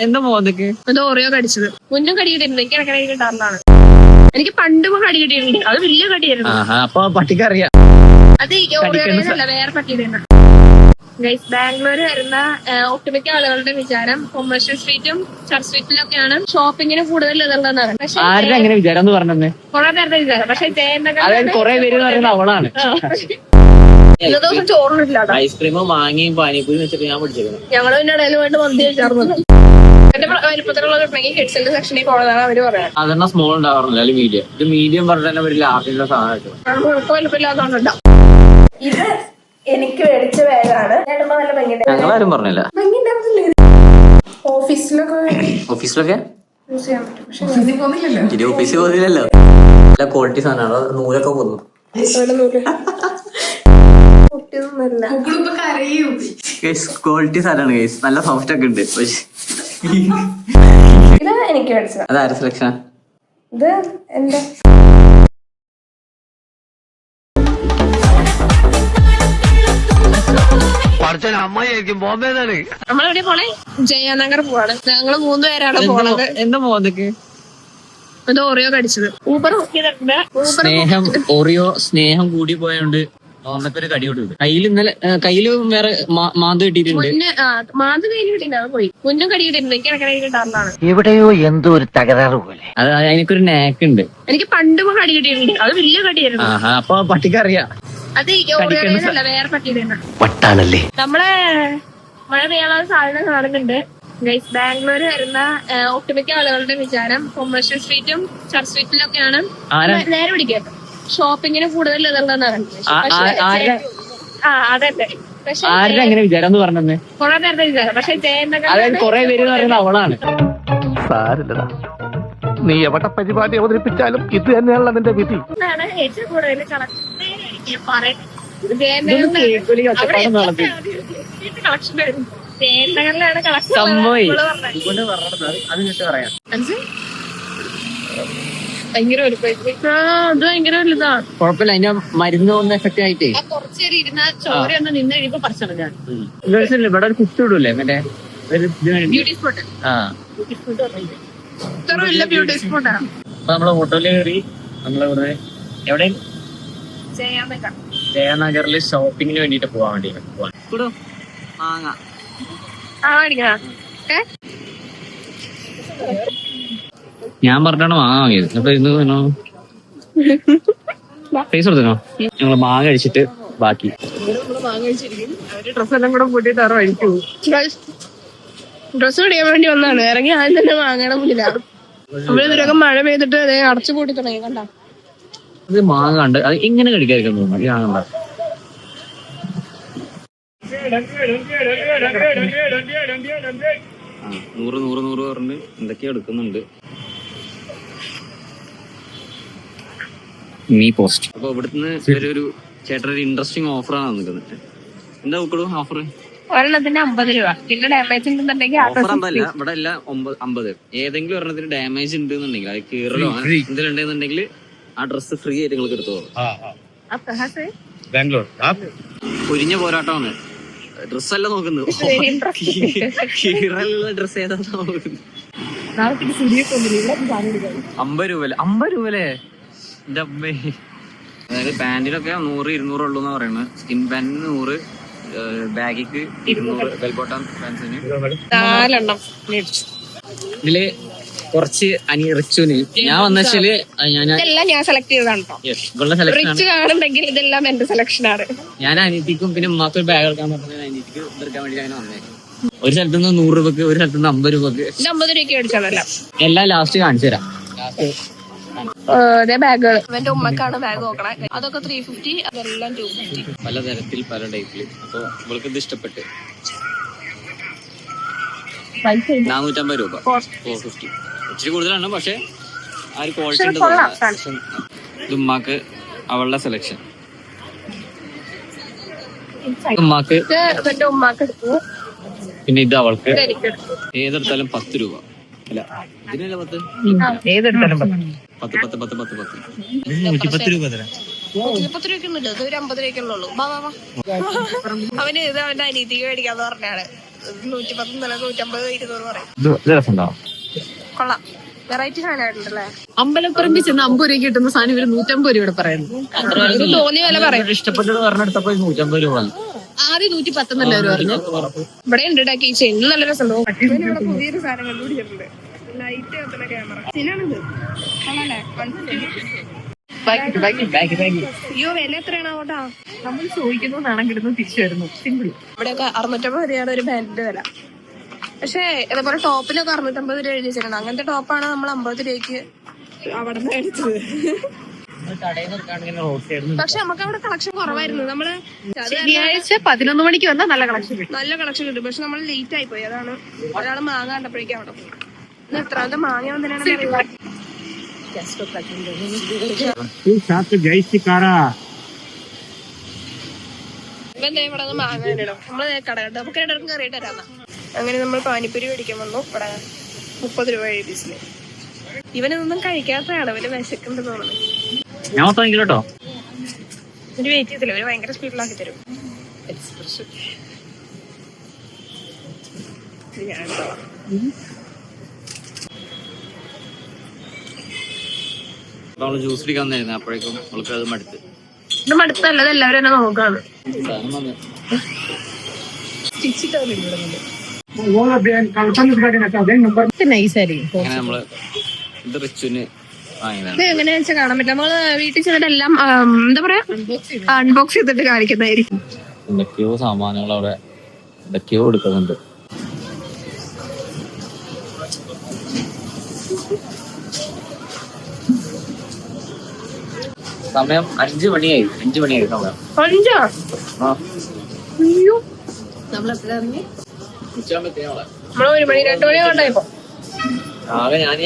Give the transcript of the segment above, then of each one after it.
എന്താ മോദക്ക് അത് ഓറിയോ കടിച്ചത്. മുന്നും കടി കിട്ടിയിട്ടുണ്ട്. എനിക്ക് ഇടയ്ക്കിടയ്ക്ക് കിട്ടാറുള്ളതാണ്. എനിക്ക് പണ്ടും കടി കിട്ടിയിട്ടുണ്ട്. അത് വലിയ കടിയായിരുന്നു. അപ്പൊ പട്ടിക്ക് അറിയാം. അത് ഓറിയോടേന്നല്ല, വേറെ പട്ടിയുടെ. ഗൈസ്, ബാംഗ്ലൂർ വരുന്ന ഒട്ടുമിക്ക ആളുകളുടെ വിചാരം കൊമേഴ്ഷ്യൽ സ്ട്രീറ്റും ചർച്ച് സ്ട്രീറ്റിലൊക്കെയാണ് ഷോപ്പിങ്ങിന് കൂടുതൽ ഇതുള്ളതാണ്. പക്ഷെ ആരുടെ അങ്ങനെ വിചാരം എന്ന് പറഞ്ഞത്? കുറെ നേരത്തെ വിചാരം. പക്ഷെ അതായത് കുറെ പേര് പറയുന്നത് അവളാണ്. ഇന്ന ദിവസം ചോറിനില്ല. ഐസ്ക്രീം വാങ്ങിയും പാനിപ്പൂരി വെച്ചിട്ട് ഞാൻ പിടിച്ചേക്കുന്നു. ഞങ്ങള് പിന്നെ ഇടയിൽ വേണ്ടി മന്തി കഴിച്ചാർന്നത്. എന്റെ വലിപ്പത്തിലുള്ള കിഡ്സിന്റെ സെക്ഷനിൽ പോണതാണ് അവര് പറയാം. അതെന്നാ സ്മോൾ ഉണ്ടാവാറില്ല, അല്ലെങ്കിൽ മീഡിയം. ഇത് മീഡിയം പറഞ്ഞാൽ തന്നെ ഒരു ലാർജിന്റെ സാധനം. വലിപ്പമില്ലാത്തതുകൊണ്ടാ. ഇത് എനിക്ക് മേടിച്ച ബാഗാണ്. ഞങ്ങളാരും പറഞ്ഞില്ല. ഓഫീസിലൊക്കെ ഇത് ഓഫീസിൽ പോകുന്നില്ലല്ലോ. നല്ല ക്വാളിറ്റി സാധനമാണ്. നൂലൊക്കെ പോകുന്നു. ക്വാളിറ്റി സാധനമാണ് ഗൈസ്. നല്ല സോഫ്റ്റ് ഒക്കെ ഉണ്ട്. ഇത് എനിക്ക് മേടിച്ചത്. അതാര് സെലക്ഷൻ? ഇത് എന്റെ നമ്മളെവിടെ പോണേ? ജയനഗർ പോവാണ്. ഞങ്ങള് 3 പേരാണ് പോണത്. എന്താ മോദക്ക്? ഇത് ഓറിയോ കടിച്ചത്. ഊബർ സ്നേഹം ഓറിയോ സ്നേഹം കൂടി പോയോണ്ട് ഒരു കടി കൊടുത്തു. കയ്യിലും വേറെ മാന്ത് കിട്ടിയിട്ടുണ്ട്. മാന്ത് കയ്യിൽ കിട്ടിയില്ല, അത് പോയി. മുന്നും കടി കിട്ടിയിട്ടുണ്ട്. എനിക്ക് ഇടയ്ക്കിടയ്ക്ക് കിട്ടാറുള്ളതാണ്. എവിടെയോ എന്തോ ഒരു തകരാറ് പോലെ. അത് എനിക്കൊരു നാക്ക് ഉണ്ട്. എനിക്ക് പണ്ടും കടി കിട്ടിയിട്ടുണ്ട്. അത് വലിയ കടിയായിരുന്നു. അപ്പൊ പട്ടിക്ക് അറിയാം. അത് ഓറിയോടേന്നല്ല, വേറെ പട്ടിയുടെ. വട്ടാണല്ലേ. നമ്മളെ മഴ പെയ്യാനുള്ള സാധ്യത കാണുന്നുണ്ട്. ഗൈസ്, ബാംഗ്ലൂർ വരുന്ന ഒട്ടുമിക്ക ആളുകളുടെ വിചാരം കൊമേഴ്ഷ്യൽ സ്ട്രീറ്റും ചർച്ച് സ്ട്രീറ്റിലൊക്കെയാണ് നേരെ പിടിക്കുക ഷോപ്പിങ്ങിന് കൂടുതൽ ഇതുള്ളതാണ്. അതെ. പക്ഷെ ആരുടെ അങ്ങനെ വിചാരം എന്ന് പറഞ്ഞത്? കുറെ നേരത്തെ വിചാരം. പക്ഷെ അതായത് കുറെ പേര് പറയുന്നത് അവളാണ്. സാരില്ലടാ, നീ എവിടെ പരിപാടി അവതരിപ്പിച്ചാലും ഇത് തന്നെയാണല്ലോ നിന്റെ വിധി. ഏറ്റവും കൂടുതൽ കളക്ഷൻ. ഭയങ്കര വലുതാണ്. കുഴപ്പമില്ല, അതിന്റെ മരുന്ന് ഒന്ന് എഫക്ട് ആയിട്ടേ കുറച്ചേരം ഇരുന്ന ചോര ഒന്ന് നിന്ന് കഴിയുമ്പോ പറിച്ചത് ഞാൻ. ഇവിടെ ഒരു കുത്തി വിടൂല്ലേ മറ്റേ ബ്യൂട്ടി സ്പോട്ട്. ഇത്ര വലിയ ബ്യൂട്ടി സ്പോട്ടാണ്. നമ്മള് ഹോട്ടലിൽ കയറി. നമ്മളിവിടെ എവിടെ? ജയനഗറിൽ ഷോപ്പിങ്ങിന് വേണ്ടിട്ട് പോവാൻ വേണ്ടി ഞാൻ പറഞ്ഞാണ് മാങ്ങ വാങ്ങിയത്. അപ്പൊ ഇന്ന് പൈസ കൊടുത്തോ? ഞങ്ങള് മാങ്ങ കഴിച്ചിട്ട് ബാക്കി ഡ്രസ്സെല്ലാം കൂടെ കൂട്ടിട്ട് അവരെ വഴിക്കൂ. ഡ്രസ്സ് പിടിക്കാൻ വേണ്ടി വന്നാണ്. ഇറങ്ങി ആദ്യം തന്നെ മാങ്ങയുടെ മുന്നിലാണ്. നമ്മളിതിലൊക്കെ മഴ പെയ്തിട്ട് അടച്ചു പൂട്ടി തുടങ്ങി. കണ്ട ഇത് മാങ്ങ കണ്ട് അത് ഇങ്ങനെ കഴിക്കാതിരിക്കാൻ തോന്നുന്നു. ഇതാണല്ലോ നൂറ് പറഞ്ഞ് എന്തൊക്കെയോ എടുക്കുന്നുണ്ട്. Me post. അപ്പൊ ഇവിടുന്ന് ഒരു ചേട്ടൻ ഒരു ഇൻട്രസ്റ്റിംഗ് ഓഫറാണ് നിൽക്കുന്നത്. എന്താ നോക്കൂ ഓഫർ? ഒരെണ്ണത്തിന് 50 രൂപ. പിന്നെ ഡാമേജ് ഉണ്ടെന്നുണ്ടെങ്കിൽ ഓഫർ അതല്ല, ഇവിടെ എല്ലാം 50. ഏതെങ്കിലും ഒരെണ്ണത്തിന് ഡാമേജ് ഉണ്ടെന്നുണ്ടെങ്കിൽ അത് കീറലോ എന്തെങ്കിലും ഉണ്ടെന്നുണ്ടെങ്കിൽ ആ ഡ്രസ് ഫ്രീ ആയിട്ട് നിങ്ങൾക്ക് എടുത്തോളൂ. ബാംഗ്ലൂർ പൊരിഞ്ഞ പോരാട്ടമാണ്. ഡ്രസ്സല്ല നോക്കുന്നത്, കീറലുള്ള ഡ്രസ് ഏതാ നോക്കുന്നത്. 50 രൂപല്ലേ എന്റെ അമ്മേ. അതായത് പാന്റിനൊക്കെ 100-200 ഉള്ളൂ എന്നാ പറയുന്നത്. സ്കിൻ പാന്റിന് 100, ബാഗിക്ക് 200, ബെൽ ബോട്ടം പാൻസിന് 4 ഇതില് കുറച്ച് റിച്ചുന് ഞാൻ വന്നെച്ചാല് ഇതെല്ലാം ഞാൻ സെലക്ട് ചെയ്തതാണ് കേട്ടോ. റിച്ച് കാണുന്നെങ്കിൽ ഇതെല്ലാം എന്റെ സെലക്ഷൻ ആണ്. ഞാൻ അനിയത്തിക്കും പിന്നെ ഉമ്മാക്ക് ഒരു ബാഗ് എടുക്കാൻ പറഞ്ഞത് അനിയത്തിക്ക് എടുക്കാൻ വേണ്ടി അങ്ങനെ വന്നേ. ഒരു സ്ഥലത്ത് നിന്ന് 100 രൂപക്ക്, ഒരു സ്ഥലത്ത് നിന്ന് 50 രൂപക്ക്. 50 രൂപയ്ക്ക് മേടിച്ചതല്ല. എല്ലാം ലാസ്റ്റ് കാണിച്ചു തരാം. ബാഗുകൾ എന്റെ ഉമ്മക്കാണ് ബാഗ് നോക്കണേ. അതൊക്കെ 350, അതെല്ലാം 250. പല തരത്തിൽ പല ടൈപ്പില്. അപ്പൊ ഇവൾക്ക് ഇത് ഇഷ്ടപ്പെട്ട് 450 രൂപ, 450. ഇച്ചിരി കൂടുതലാണ്, പക്ഷെ ആ ഒരു ക്വാളിറ്റി ഉണ്ട്. ഇത് ഉമ്മാക്ക് അവളുടെ സെലക്ഷൻ. ഉമ്മാക്ക് പിന്നെ ഇത് അവൾക്ക്. ഏതെടുത്താലും 10 രൂപ. അല്ല ഇതിനല്ല 10. ഏതെടുത്താലും 10. 110 രൂപ തരാം. 110 രൂപയ്ക്കൊന്നുമില്ല, ഇത് ഒരു 50 രൂപയ്ക്കുള്ളൂ. അവന് ഇത് അവന്റെ അനീതിക്ക് മേടിക്കാന്ന് പറഞ്ഞാണ്. 110, 150, 200 പറയും. രസമുണ്ടാവും. കൊള്ളാം, വെറൈറ്റി സാധനമായിട്ടുണ്ടല്ലേ. അമ്പലപ്പുറമ്പിൽ ചെന്ന് 50 രൂപ കിട്ടുന്ന സാധനം ഇവര് 150 രൂപ പറയുന്നു. തോന്നിയ വില പറയും. ഇഷ്ടപ്പെട്ടത് പറഞ്ഞെടുത്തപ്പോ 150 രൂപ. ആദ്യം 110 എന്നല്ലേ പറഞ്ഞു. ഇവിടെ ഉണ്ട് ഈ ചെയിൻ നല്ല രസമുണ്ടോ. പുതിയൊരു സാധനം കണ്ടുപിടിച്ചിട്ടുണ്ട്, ലൈറ്റ് കത്തുന്ന ക്യാമറ. ഇതിനാണിത് അയ്യോ, വില എത്രയാണ് കേട്ടാ. നമ്മൾ ചോദിക്കുന്നു, നാണം കിട്ടുന്നു, തിരിച്ചു വരുന്നു. സിമ്പിൾ. ഇവിടെയൊക്കെ 650 രൂപയാണ് ഒരു പാന്റിന്റെ വില. പക്ഷെ ഇതേപോലെ ടോപ്പിലൊക്കെ 650 രൂപ എഴുതി വെച്ചിട്ടുണ്ട്. അങ്ങനത്തെ ടോപ്പാണ് നമ്മൾ 50 രൂപയ്ക്ക് അവിടെ നിന്ന് എടുത്തത്. പക്ഷെ നമുക്ക് അവിടെ കളക്ഷൻ കുറവായിരുന്നു. നമ്മള് ശനിയാഴ്ച 11 മണിക്ക് വന്നാൽ നല്ല കളക്ഷൻ കിട്ടും. നല്ല കളക്ഷൻ കിട്ടും. പക്ഷെ നമ്മൾ ലേറ്റ് ആയി പോയി. അതാണ് ഒരാൾ മാങ്ങ കണ്ടപ്പോഴേക്കും അവിടെ പോയി. എത്രാമത്തെ മാങ്ങ വന്നിട്ടാണ് ഇവിടെ മാങ്ങ ഇടണം. നമ്മള് കടകണ്ട നമുക്ക് രണ്ടുപേർക്കും കയറിയിട്ട് തരാന്നാ. അങ്ങനെ നമ്മൾ പാനിപ്പൂരി മേടിക്കാൻ വന്നു. ഇവിടെ 30 രൂപ എഴുതിച്ചില്ലേ. ഇവനൊന്നും കഴിക്കാത്തതാണ്, ഇവന് വിശക്കുണ്ടെന്ന് തോന്നുന്നു. കേട്ടോ, ഒരു വെയിറ്റ് ചെയ്തില്ല, ഒരു ഭയങ്കര സ്പീഡിലാക്കി തരും. ജ്യൂസ് കുടിക്കാൻ തരുന്നത് അപ്പോഴേക്കും അവൾക്ക് അത് മടുത്ത്. ഇത് മടുത്തല്ലത് എല്ലാവരും എന്നെ നോക്കാണ്. നൈസായിരിക്കും. അങ്ങനെ നമ്മള് ഇത് റിച്ചുവിന് വാങ്ങിയതാണ്. ഇത് എങ്ങനെയാ വെച്ചാൽ കാണാൻ പറ്റില്ല. നമ്മള് വീട്ടിൽ ചെന്നിട്ട് എല്ലാം എന്താ പറയാ അൺബോക്സ് ചെയ്തിട്ട് കാണിക്കുന്നതായിരിക്കും. എന്തൊക്കെയോ സാമാനങ്ങൾ അവിടെ എന്തൊക്കെയോ എടുക്കുന്നുണ്ട്. സമയം 5 മണിയായി. 5 മണിയായി സമയം. നമ്മളെപ്പോഴാണ് നമ്മള് 1 മണി 2 മണി കൊണ്ടായിപ്പോ. ആകെ ഞാൻ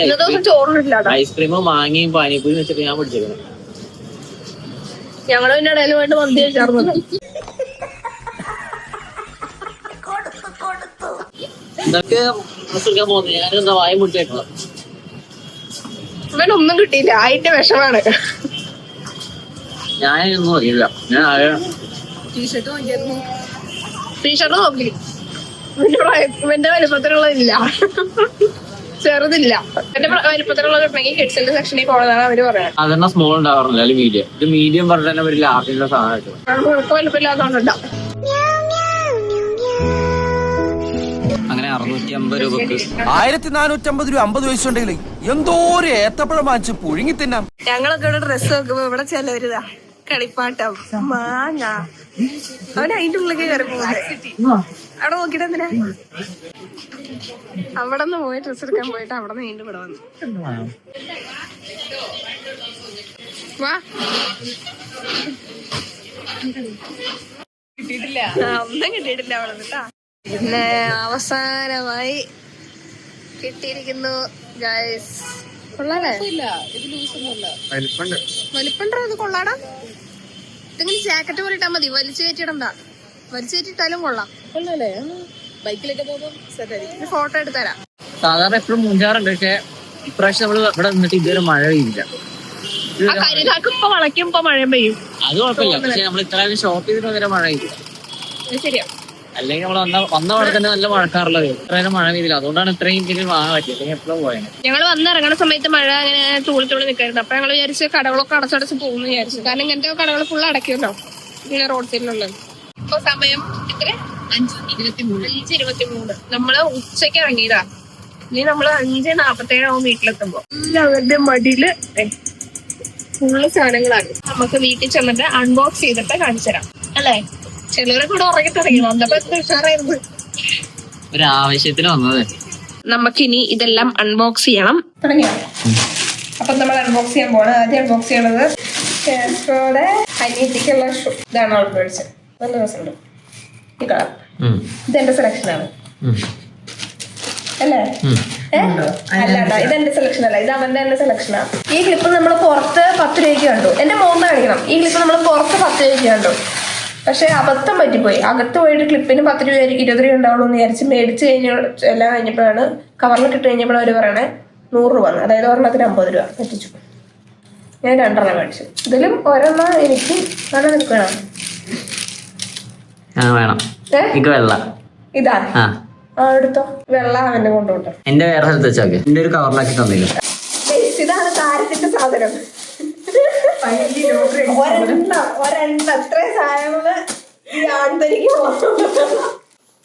ചോറിനില്ല. ഐസ്ക്രീമും മാങ്ങയും പാനിപ്പൂരി വെച്ചിട്ട് ഞാൻ പിടിച്ചേക്കുന്നത്. ഞങ്ങള് പിന്നെ ഇടയിൽ പോയിട്ട് മന്തി വെച്ചാർന്നത്. ഇതൊക്കെ പോകുന്നത് ഞാനെന്താ വായ മുട്ടിയേക്കണം. ഇവനൊന്നും കിട്ടിയില്ല, അതിന്റെ വിഷമാണ്. ഞാനൊന്നും അറിയില്ല. ഞാൻ ആകെ ടീഷർട്ട് വാങ്ങിയായിരുന്നു. ടീഷർട്ട് നോക്കി ഇവന്റെ വലിപ്പത്തിലുള്ളതില്ല, ചെറുതില്ല. എന്റെ വലിപ്പത്തിലുള്ളതുണ്ടെങ്കിൽ കിഡ്സിന്റെ സെക്ഷനിൽ പോകണമെന്നാണ് അവര് പറയുന്നത്. അതെന്നാ സ്മോൾ ഉണ്ടാവാറില്ല, അല്ലെങ്കിൽ മീഡിയം. ഇത് മീഡിയം പറഞ്ഞാൽ തന്നെ ഒരു ലാർജിന്റെ സാധനമായിട്ട് വലിപ്പമില്ലാത്തതുകൊണ്ടാ. അങ്ങനെ 650 രൂപക്ക് 1450 രൂപ 50 വയസ്സുണ്ടെങ്കിൽ എന്തോ ഒരു ഏത്തപ്പഴം വാങ്ങിച്ച് പുഴുങ്ങി തിന്നാം. ഞങ്ങളൊക്കെ ഇവിടെ ഡ്രസ്സ് നോക്കുമ്പോ ഇവിടെ ചിലവരുതാ കളിപ്പാട്ടം, മാങ്ങ. അവൻ അതിന്റെ ഉള്ളിലേക്ക് കയറി പോകുന്നത്. അവിടെ നോക്കിട്ട് എന്തിനാ അവിടെ നിന്ന് പോയി ഡ്രസ്സ് എടുക്കാൻ പോയിട്ട് അവിടെ നിന്ന് വീണ്ടും ഇവിടെ വന്നു. വാ, കിട്ടിയിട്ടില്ല, ഒന്നും കിട്ടിയിട്ടില്ല അവിടെ നിന്നിട്ടാ. പിന്നെ അവസാനമായി കിട്ടിയിരിക്കുന്നു ഗൈസ്. കൊള്ളാലേ? ഇത് ലൂസൊന്നുമല്ല, വലിപ്പണ്ടോ? ഇത് കൊള്ളാടാ. ഇതെങ്കിലും ജാക്കറ്റ് പോലെ ഇട്ടാ മതി, വലിച്ചു കയറ്റിയിടണ്ട. വലിച്ചു കയറ്റിട്ടാലും കൊള്ളാം. കൊള്ളാല്ലേ? ബൈക്കിലൊക്കെ പോകുമ്പോൾ സെറ്റായിരിക്കും. ഫോട്ടോ എടുത്തരാം. സാധാരണ എപ്പോഴും മുഞ്ചാറുണ്ട്. പക്ഷെ ഇപ്രാവശ്യം നമ്മള് ഇവിടെ നിന്നിട്ട് ഇതുവരെ മഴ പെയ്യില്ല. ആ കരുതാക്ക് ഇപ്പൊ വളയ്ക്കും, ഇപ്പൊ മഴ പെയ്യും. അത് കുഴപ്പമില്ല. പക്ഷെ നമ്മൾ ഇത്രയും ഷോപ്പ് ചെയ്തിട്ട് വരെ മഴ പെയ്യില്ല. ശരിയാ. അല്ലെങ്കിൽ നമ്മൾ വന്ന അവിടെ തന്നെ നല്ല മഴക്കാറുള്ളത്. ഇത്രയും മഴ പെയ്തില്ല. അതുകൊണ്ടാണ് ഇത്രയും ഇതിൽ വാങ്ങാൻ പറ്റിയത്. അല്ലെങ്കിൽ എപ്പോഴും പോയത്. ഞങ്ങൾ വന്നിറങ്ങുന്ന സമയത്ത് മഴ അങ്ങനെ തൂളി നിൽക്കായിരുന്നു. അപ്പൊ ഞങ്ങൾ വിചാരിച്ച് കടകളൊക്കെ അടച്ചടച്ച് പോകുന്നു വിചാരിച്ചു. കാരണം ഇങ്ങനത്തെ കടകൾ ഫുൾ അടയ്ക്കുമല്ലോ ഇങ്ങനെ റോഡ് സൈഡിലുള്ളത്. ഇപ്പൊ സമയം എത്ര? 5:23. നമ്മള് ഉച്ചക്ക് ഇറങ്ങിയതാ. ഇനി നമ്മള് 5:47 ആവും വീട്ടിലെത്തുമ്പോ. അവരുടെ മടിയില് ഫുള്ള് സാധനങ്ങളാണ്. നമുക്ക് വീട്ടിൽ ചെന്നിട്ട് അൺബോക്സ് ചെയ്തിട്ട് കാണിച്ചു തരാം അല്ലേ? ചിലവരൊക്കെ കൂടെ ഉറങ്ങി തുടങ്ങിയോ? അന്നപ്പോ എത്ര ഉഷാറായിരുന്നു. ഒരു ആവശ്യത്തിന് വന്നത്. നമുക്കിനി ഇതെല്ലാം അൺബോക്സ് ചെയ്യണം. തുടങ്ങിയോ? അപ്പൊ നമ്മൾ അൺബോക്സ് ചെയ്യാൻ പോണ്. ആദ്യം അൺബോക്സ് ചെയ്യണത് കാസ്ട്രോയുടെ അനിയത്തിക്കുള്ള ഷൂ. ഇതാണ് അവൾ മേടിച്ചത്. നല്ല രസമുണ്ട് ഈ കളർ. ഇതെന്റെ സെലക്ഷനാണ് അല്ലേ? അല്ല, ഇതെന്റെ സെലക്ഷൻ അല്ല, ഇത് അവന്റെ തന്നെ സെലക്ഷനാണ്. ഈ ക്ലിപ്പ് നമ്മൾ പുറത്ത് 10 രൂപയ്ക്ക് കണ്ടു. എന്റെ മോന്ന് കാണിക്കണം. ഈ ക്ലിപ്പ് നമ്മൾ പുറത്ത് 10 രൂപയ്ക്ക് കണ്ടു. പക്ഷെ അബദ്ധം പറ്റിപ്പോയി. അകത്ത് പോയിട്ട് ക്ലിപ്പിന് 10 രൂപ 20 രൂപ ഉണ്ടാവുള്ളൂ എന്ന് വിചാരിച്ച് മേടിച്ച് എല്ലാം കഴിഞ്ഞപ്പോഴാണ് കവറിൽ കിട്ടി കഴിഞ്ഞപ്പോൾ അവർ പറയണേ 100 രൂപ. അതായത് ഒരെണ്ണത്തിന് 50 രൂപ പറ്റിച്ചു. ഞാൻ 2 മേടിച്ചു. ഇതിലും ഒരെണ്ണം എനിക്ക് നല്ല നിൽക്കണം. വേണം. ഇതാ എടുത്തോ. വെള്ളം അവന്റെ കൊണ്ടുപോട്ടെ. എന്റെ വേറെ സ്ഥലത്ത് വെച്ചാൽ എന്റെ ഒരു കവറിലാക്കി തന്നില്ല. ഇതാണ് താരത്തിന്റെ സാധനം. ഒരെണ്ണം എത്ര സാധനങ്ങള് ഈ ആന്തരിക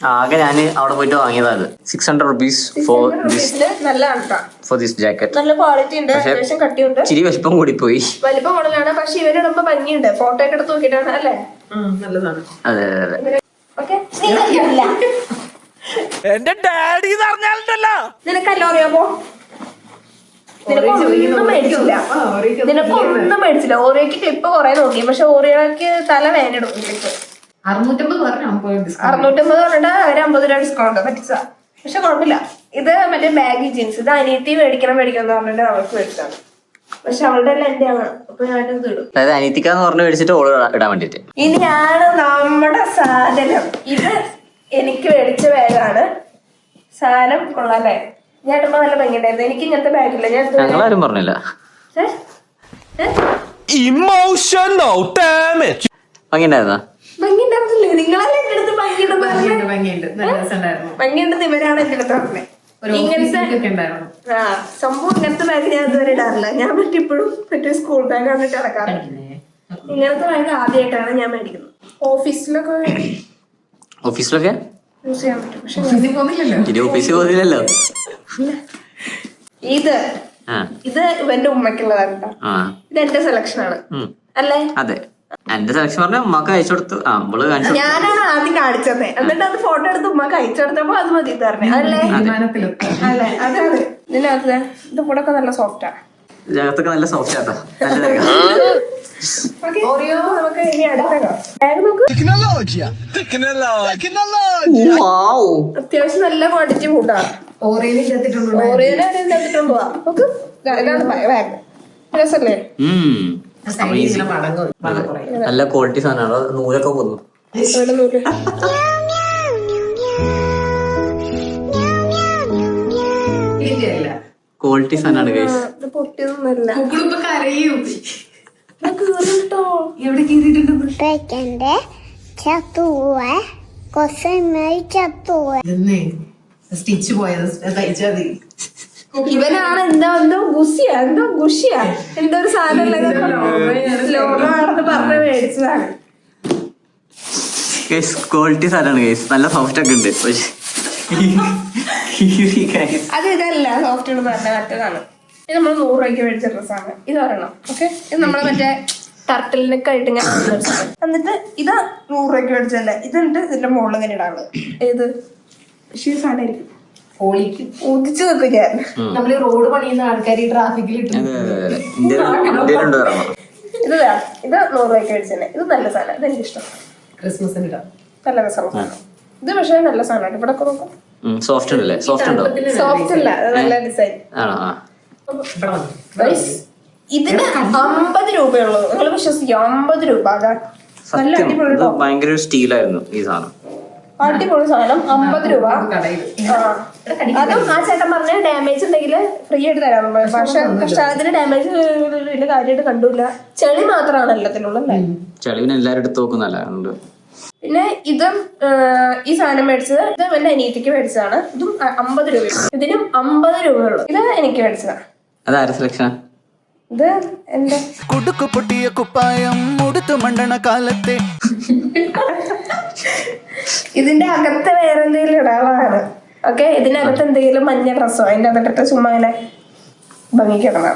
ആകെ ഞാൻ അവിടെ പോയിട്ട് വാങ്ങിയതാണ് 600 rupees ഫോർ ദിസ് ജാക്കറ്റ്. നല്ല ക്വാളിറ്റി ഉണ്ട്, അത്യാവശ്യം കട്ടിയുണ്ട്. ചിരി വിശപ്പം കൂടി പോയി. വലിപ്പം കൂടുതലാണ്, പക്ഷെ ഇവരിടുമ്പോ ഭംഗിയുണ്ട്. ഫോട്ടോ ഒക്കെ എടുത്ത് നോക്കിയിട്ടാണ് അല്ലേ? അതെ അതെ. ഓക്കെ, എന്റെ ഡാഡി പറഞ്ഞാലുണ്ടല്ലോ നിനക്കല്ലോ അറിയാമോ? നിനക്കൊന്നും മേടിച്ചില്ല. നിനക്കൊന്നും മേടിച്ചില്ല. ഓറിയോക്ക് ക്ലിപ്പ് കുറെ നോക്കി, പക്ഷെ ഓറിയോക്ക് തല വേനെടുക്കും ക്ലിപ്പ്. 650 പറഞ്ഞിട്ട് അവര് 50 രൂപ ഡിസ്കൗണ്ട് പറ്റിച്ച. പക്ഷെ കുഴപ്പമില്ല. ഇത് മറ്റേ ബാഗി ജീൻസ്. ഇത് അനിയത്തി മേടിക്കണം എന്ന് പറഞ്ഞിട്ട് അവൾക്ക് മേടിച്ചാണ്. പക്ഷെ അവളുടെ എല്ലാം എന്റെ ആണ്. അപ്പൊ ഞാനിത് ഇടും. അതായത് അനിയത്തിക്കാന്ന് പറഞ്ഞ് മേടിച്ചിട്ട് ഓള് ഇടാൻ വേണ്ടിട്ട്. ഇനിയാണ് നമ്മുടെ സാധനം. ഇത് എനിക്ക് മേടിച്ച ബാഗാണ്. സാധനം കൊള്ളാല്ലേ? ഞാൻ ഇടുമ്പോ നല്ല ഭംഗിയുണ്ടായിരുന്നു. എനിക്ക് ഇങ്ങനത്തെ ബാഗില്ല. ഞങ്ങളാരും പറഞ്ഞില്ല. Emotional damage. ഭംഗിയുണ്ടായിരുന്നോ? ഭംഗിയുണ്ടായിരുന്നില്ലേ? നിങ്ങളല്ലേ എന്റെ അടുത്ത് ഭംഗിയുണ്ടെന്ന് ഇവരാണ് എന്റെ അടുത്ത് പറഞ്ഞത്. ഇങ്ങനത്തെ സംഭവം ഇങ്ങനത്തെ ബാഗ് ഞാൻ ഇതുവരെ ഇടാറില്ല. ഞാൻ ഇപ്പോഴും മറ്റേ സ്കൂൾ ബാഗാണ് ഇട്ട് ഇറക്കാറ്. ഇങ്ങനത്തെ ബാഗ് ആദ്യമായിട്ടാണ് ഞാൻ മേടിക്കുന്നത്. ഓഫീസിലൊക്കെ യൂസ് ചെയ്യാൻ പറ്റും. പക്ഷെ ഓഫീസിൽ പോകുന്നില്ലല്ലോ. ഇത് ഇവന്റെ ഉമ്മക്കുള്ളതാണ് കേട്ടോ. ഇത് എന്റെ സെലക്ഷൻ ആണ് അല്ലേ? അതെ, എന്റെ സെലക്ഷൻ പറഞ്ഞ ഉമ്മക്ക് അയച്ചു കൊടുത്തു. ഞാനാണ് ആദ്യം കാണിച്ചത്. എന്നിട്ട് അത് ഫോട്ടോ എടുത്ത് ഉമ്മക്ക് അയച്ചു കൊടുത്തപ്പോ അത് മതി പറഞ്ഞേ അല്ലേ? അല്ലേ, അതാണ് ഇതിനകത്ത്. ഇത് കൂടെ ഒക്കെ നല്ല സോഫ്റ്റാ. ജഗത്തൊക്കെ നല്ല സോഫ്റ്റ് ആട്ടോ. നമുക്ക് ഇനി അടുത്ത ബാഗ് നോക്ക്. അത്യാവശ്യം നല്ല ക്വാണ്ടിറ്റി ഫുഡാണ്. ഓറിയനെത്തിട്ടുണ്ടോ? നമുക്ക് ഇതാണ് ബാഗ്. രസല്ലേ? നല്ല ക്വാളിറ്റി സാധനമാണ്. നൂലൊക്കെ പോന്നു. ക്വാളിറ്റി സാധനമാണ് ഗൈസ്. പൊട്ടിയൊന്നുമല്ല. സ്റ്റിച്ച് പോയത് തയ്ച്ചാ മതി. ഇവനാണ് എന്തോ ഗുഷിയാ എന്തോ ഒരു സാധനം ലോകമാണെന്ന് പറഞ്ഞ് മേടിച്ചതാണ്. ക്വാളിറ്റി സാധനമാണ് ഗൈസ്. നല്ല സോഫ്റ്റ് ഒക്കെ ഉണ്ട്. അത് ഇതല്ല സോഫ്റ്റ് എന്ന് പറഞ്ഞ മറ്റേതാണ്. ഇത് നമ്മൾ 100 രൂപയ്ക്ക് മേടിച്ച ഡ്രസ്സാണ്. ഇത് ഒരെണ്ണം. ഓക്കെ, ഇത് നമ്മള് മറ്റേ ടർട്ടിലിനൊക്കെ ആയിട്ട് ഞാൻ എന്നിട്ട് ഇത് 100 രൂപയ്ക്ക് മേടിച്ചല്ലേ. ഇതുണ്ട് ഇതിന്റെ മുകളിൽ ഇങ്ങനെ ഇടാനുള്ളത്. ഏത് സാധനമായിരിക്കും ഉദിച്ചു നിൽക്കും ഞാൻ. നമ്മള് റോഡ് പണിയുന്ന ആൾക്കാർ ഈ ട്രാഫിക്കിൽ ഇത് 100 രൂപയ്ക്ക് മേടിച്ചല്ലേ. ഇത് നല്ല സാധനം. ഇത് എനിക്കിഷ്ടം. ക്രിസ്മസിന് നല്ല രസമുള്ള സാധനം. ഇത് പക്ഷേ നല്ല സാധനമാണ്. ഇവിടെ ഒക്കെ നോക്കും. സോഫ്റ്റ് അല്ലേ? സോഫ്റ്റ് അല്ല, നല്ല ഡിസൈൻ. ഇതിന് 50 രൂപയുള്ളൂ. നിങ്ങൾ വിശ്വസിക്കും? 50 രൂപ. നല്ല അടിപൊളി ഭയങ്കര സ്റ്റീലായിരുന്നു ഈ സാധനം. അടിപൊളി സാധനം. 50 രൂപ. അതും ആ ചേട്ടൻ പറഞ്ഞ ഡാമേജ് ഉണ്ടെങ്കിൽ ഫ്രീ ആയിട്ട് തരാൻ. പക്ഷെ അതിന് ഡാമേജ് വലിയ കാര്യമായിട്ട് കണ്ടില്ല. ചെളി മാത്രമാണ് എല്ലാത്തിനുള്ളല്ലേ? ചെളിവിന് എല്ലാവരും എടുത്ത് നോക്കുന്നല്ല. പിന്നെ ഇതും ഈ സാധനം മേടിച്ചത് ഇത് എന്റെ അനിയത്തിക്ക് മേടിച്ചതാണ്. ഇതും 50 രൂപ. ഇതിനും 50 രൂപയുള്ളൂ. ഇത് എനിക്ക് മേടിച്ചതാണ്. അതാരെ സെലക്ഷൻ? ഇത് എന്റെ കുടുക്കു പൊട്ടിയ കുപ്പായം മുടുത്തു മണ്ടണ കാലത്തെ. ഇതിന്റെ അകത്ത് വേറെ എന്തെങ്കിലും ഇടാനുള്ളതാണ്. ഓക്കെ, ഇതിനകത്ത് എന്തെങ്കിലും മഞ്ഞ ഡ്രസ്സോ അതിന്റെ അകത്തിട്ട് ചുമ്മാ ഇങ്ങനെ ഭംഗിക്കിടണം.